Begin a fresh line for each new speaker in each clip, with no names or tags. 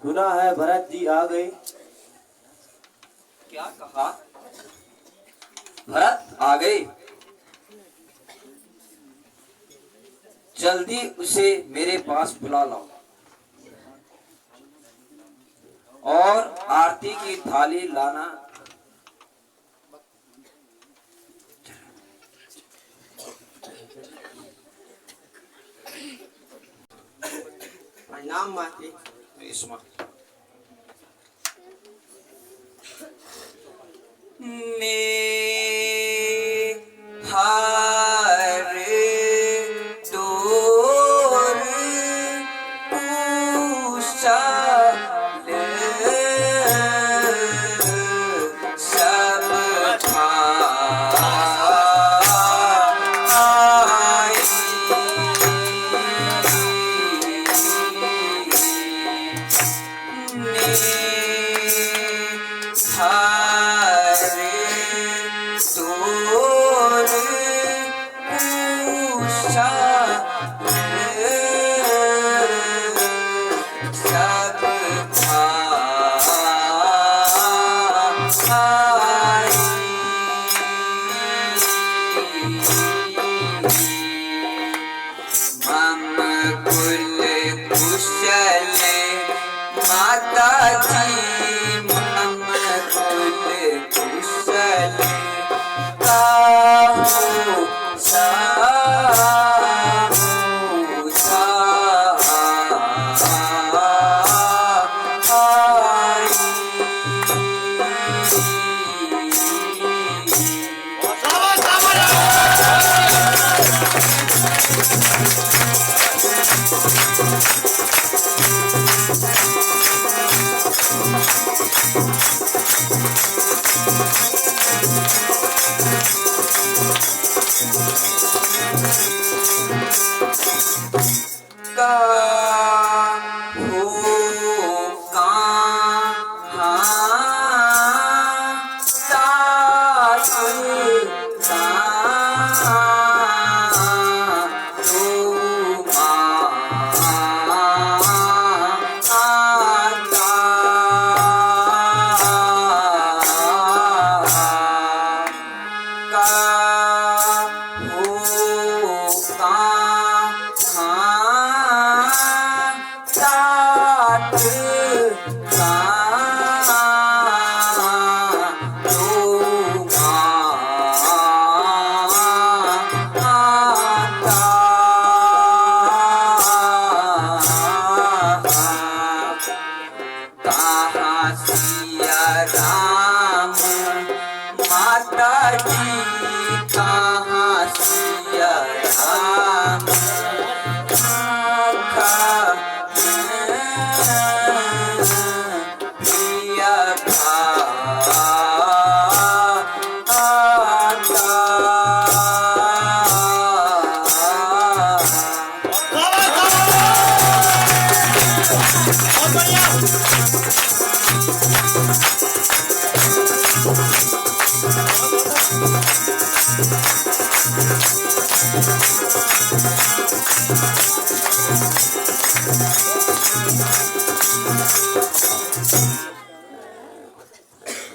सुना है भरत जी आ गए।
क्या कहा? भरत आ गए? जल्दी उसे मेरे पास बुला लाओ और आरती की थाली लाना।
प्रणाम माते।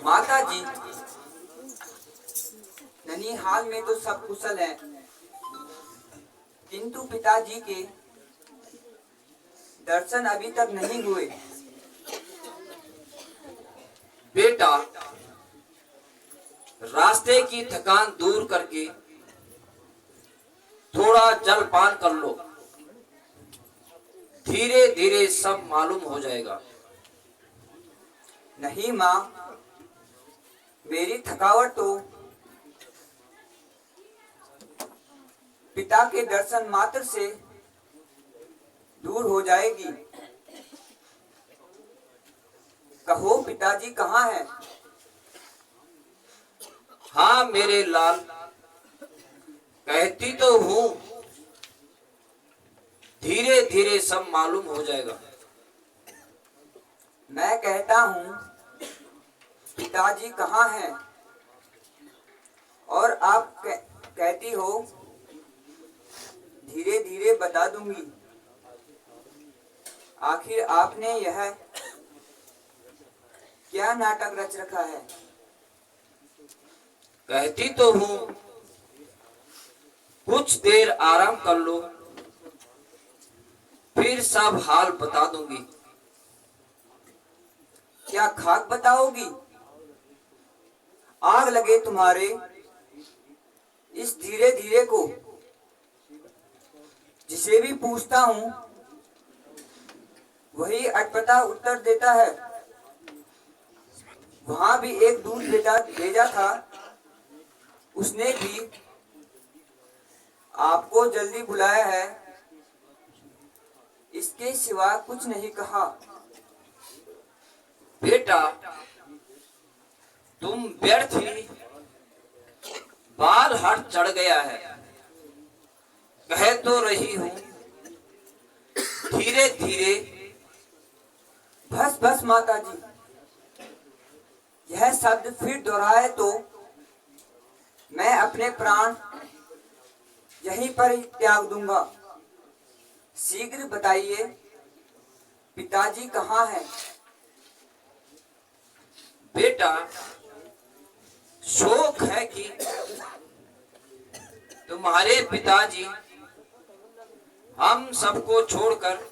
माता जी, ननिहाल में तो सब कुशल है, किंतु पिताजी के दर्शन अभी तक नहीं हुए। बेटा, रास्ते की थकान दूर करके थोड़ा जलपान कर लो, धीरे धीरे सब मालूम हो जाएगा। नहीं माँ, मेरी थकावट तो पिता के दर्शन मात्र से दूर हो जाएगी। कहो पिताजी कहाँ हैं? हाँ मेरे लाल, कहती तो हूँ, धीरे धीरे सब मालूम हो जाएगा। मैं कहता हूँ पिताजी कहाँ हैं, और आप कहती हो धीरे धीरे बता दूंगी। आखिर आपने यह क्या नाटक रच रखा है?
कहती तो हूँ कुछ देर आराम कर लो, फिर सब हाल बता दूंगी।
क्या खाक बताओगी? आग लगे तुम्हारे इस धीरे धीरे को। जिसे भी पूछता हूँ वही अटपटा उत्तर देता है। वहां भी एक दूध भेजा था, उसने भी आपको जल्दी बुलाया है, इसके सिवा कुछ नहीं कहा।
बेटा तुम व्यर्थ ही बाल हट चढ़ गया है। कह तो रही हूं धीरे धीरे।
बस बस माता जी, यह शब्द फिर दोहराए तो मैं अपने प्राण यहीं पर ही त्याग दूंगा। शीघ्र बताइए, पिताजी कहाँ हैं?
बेटा शोक है कि तुम्हारे पिताजी हम सबको छोड़कर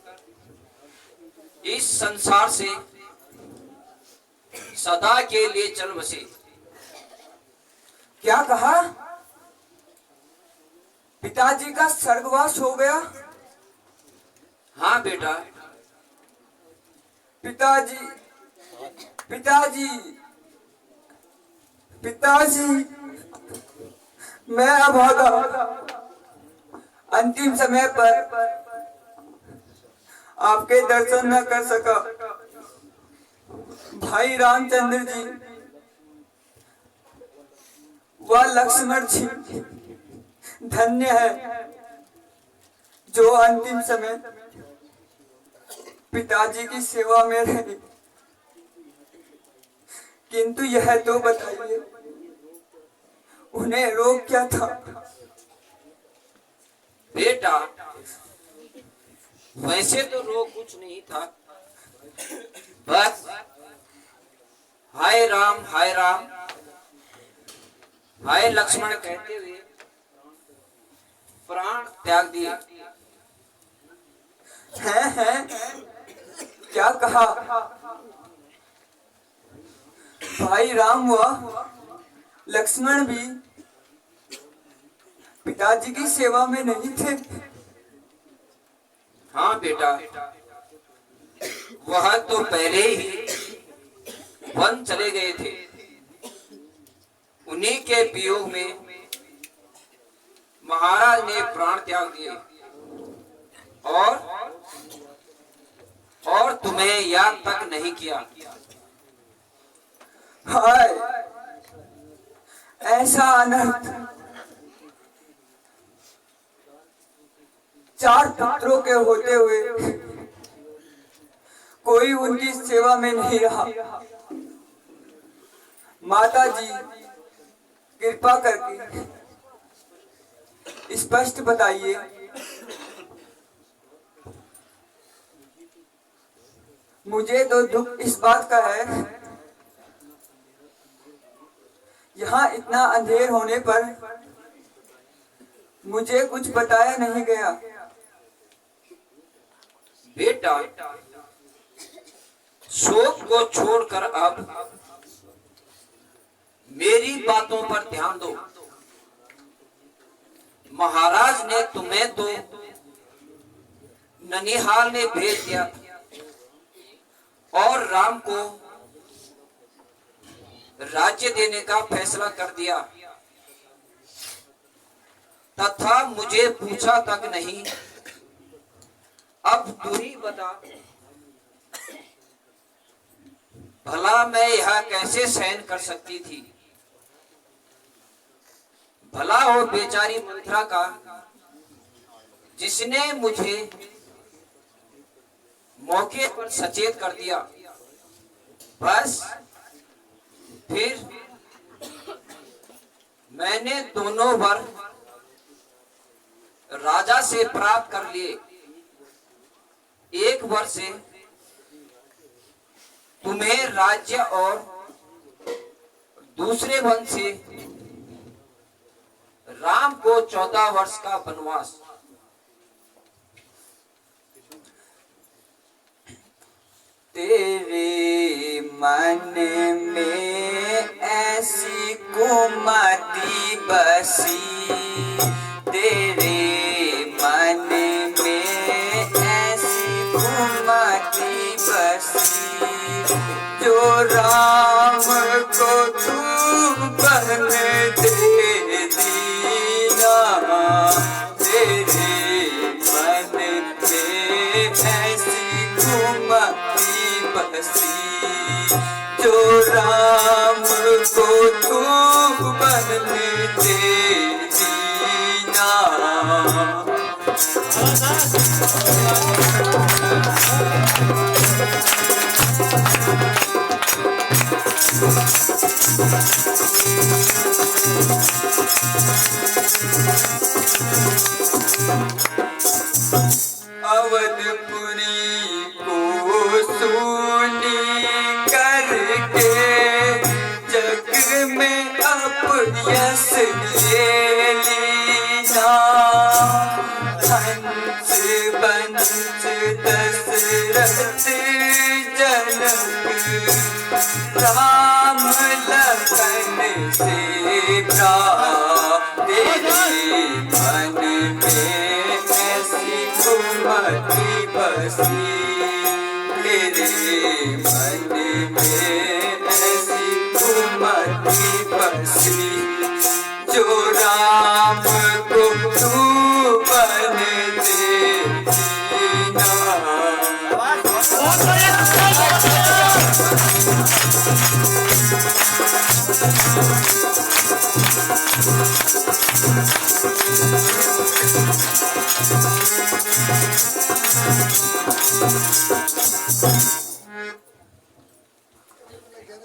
इस संसार से सदा के लिए चल बसे।
क्या कहा? पिताजी का स्वर्गवास हो गया?
हाँ बेटा।
पिताजी पिताजी पिताजी, मैं अभागा अंतिम समय पर आपके दर्शन न कर सका। भाई रामचंद्र जी व लक्ष्मण जी धन्य है जो अंतिम समय पिताजी की सेवा में रहे। किंतु यह तो बताइए, उन्हें रोग क्या था?
बेटा वैसे तो रोग कुछ नहीं था, बस हाय राम हाय लक्ष्मण कहते हुए प्राण त्याग दिए।
हैं? क्या कहा? भाई राम व लक्ष्मण भी पिताजी की सेवा में नहीं थे?
हाँ बेटा, वह तो पहले ही वन चले गए थे। उन्हीं के वियोग में महाराज ने प्राण त्याग दिए और तुम्हें याद तक नहीं किया।
हाय, ऐसा अनर्थ! 4 पुत्रों के होते हुए कोई उनकी सेवा में नहीं रहा। माता जी कृपा करके स्पष्ट बताइए, मुझे तो दुख इस बात का है, यहाँ इतना अंधेर होने पर मुझे कुछ बताया नहीं गया।
बेटा शोक को छोड़कर अब मेरी बातों पर ध्यान दो। महाराज ने तुम्हें तो ननिहाल में भेज दिया और राम को राज्य देने का फैसला कर दिया, तथा मुझे पूछा तक नहीं। अब तू ही बता, भला मैं यह कैसे सहन कर सकती थी? भला हो बेचारी मंथरा का, जिसने मुझे मौके पर सचेत कर दिया। बस फिर मैंने दोनों वर राजा से प्राप्त कर लिए। एक वर से तुम्हें राज्य और दूसरे वन से राम को 14 वर्ष का वनवास।
तेरे मन में ऐसी कुमति बसी, तेरे मन में ऐसी कुमति बसी, जो राम को तू बन दे दीना। तेरे मन में ऐसी कुमति बसी, जो राम को तू बन दे दीना। अवधपुरी को सुनी करके जग में अपयश ले लीना। हंस बंस दशरथ जनक, राम लखन से तेरे मन में ऐसी कुमति बसी, तेरे मन में ऐसी कुमति बसी, जो राम को तू बन दे दीना।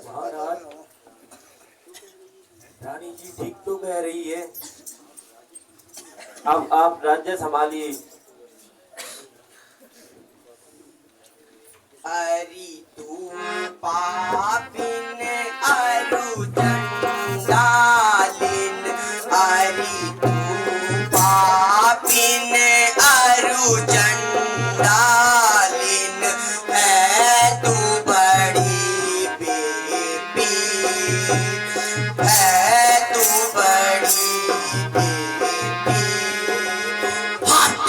महाराज, रानी जी ठीक तो कह रही है। अब आप राज्य संभालिए।
अरि तू पापिन अरु चंडालिन, अरि तू पापिन अरु चंडालिन, है तू बड़ी बेपी, है तू बड़ी बेपी। हट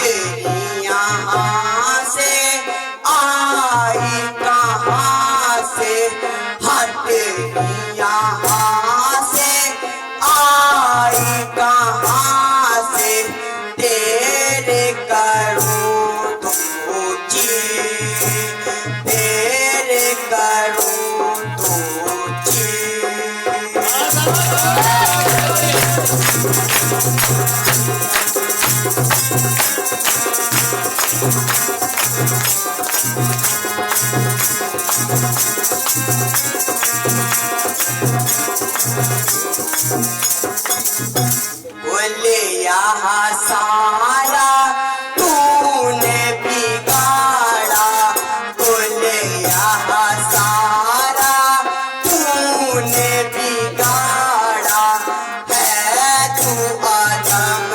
यहाँ से आई कहाँ से, हट यहाँ से आई कहाँ से, तेरे करूँ धोची, तेरे करूँ धोची। बोले यहाँ सारा तूने बिगाड़ा, बोले यहाँ सारा तूने बिगाड़ा, है तू आदम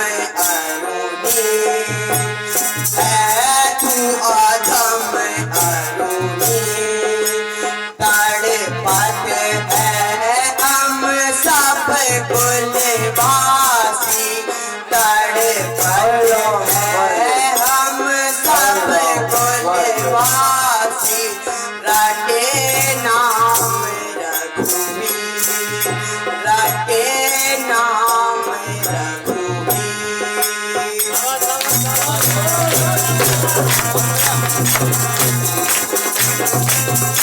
अरुणी, है तू आदम अरुणी। तड़पत है हम सब कुलवासी, तड़पत है हम सब कुलवासी, रटे नाम रघुवीर, रटे नाम रघुवीर।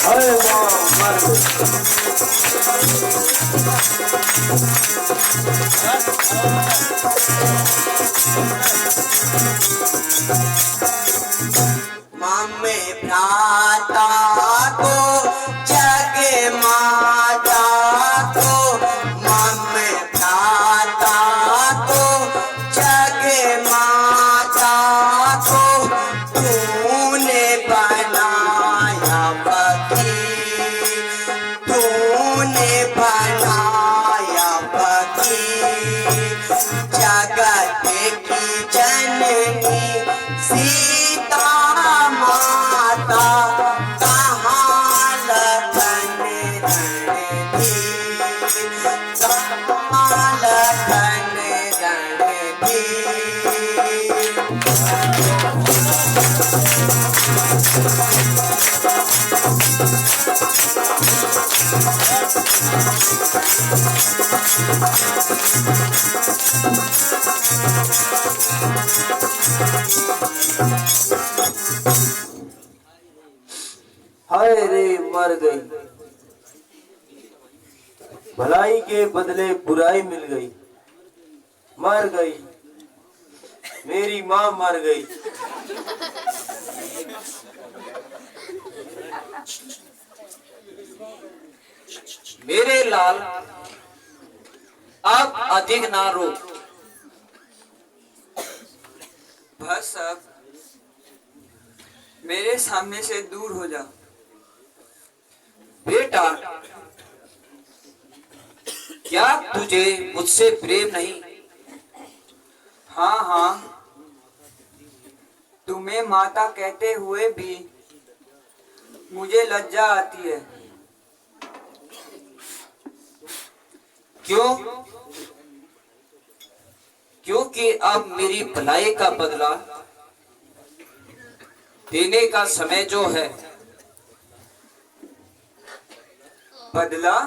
अरे वाह,
मम भ्राता को जग माता को, मम भ्राता को जग माता को, तूने बनाया फकीर,
हाय रे मर गई, भलाई के बदले बुराई मिल गई। मर गई, मेरी माँ मर गई।
मेरे लाल अब अधिक ना रो।
बस अब मेरे सामने से दूर हो जा।
बेटा, क्या तुझे मुझसे प्रेम नहीं?
हाँ हाँ, तुम्हें माता कहते हुए भी मुझे लज्जा आती है।
क्यों? क्योंकि अब मेरी भलाई का बदला देने का समय जो है।
बदला?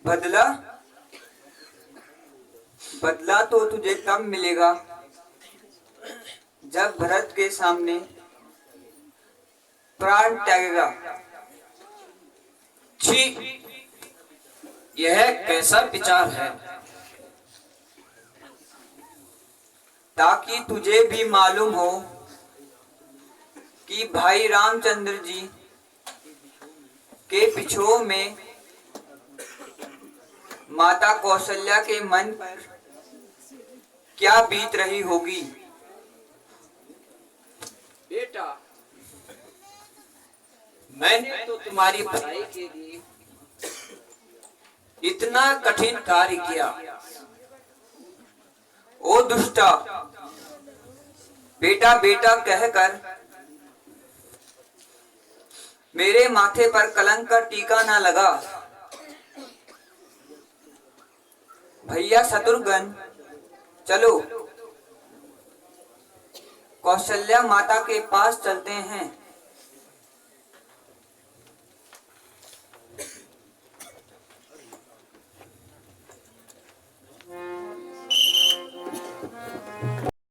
बदला? बदला तो तुझे तब मिलेगा जब भरत के सामने प्राण त्यागेगा।
छी, यह कैसा विचार है?
ताकि तुझे भी मालूम हो कि भाई रामचंद्र जी के पिछोह में माता कौशल्या के मन पर क्या बीत रही होगी।
बेटा, मैंने तो तुम्हारी भलाई के लिए इतना कठिन कार्य किया।
ओ दुष्टा, बेटा बेटा कहकर मेरे माथे पर कलंक का टीका ना लगा। भैया शत्रुघ्न, चलो कौशल्या माता के पास चलते हैं।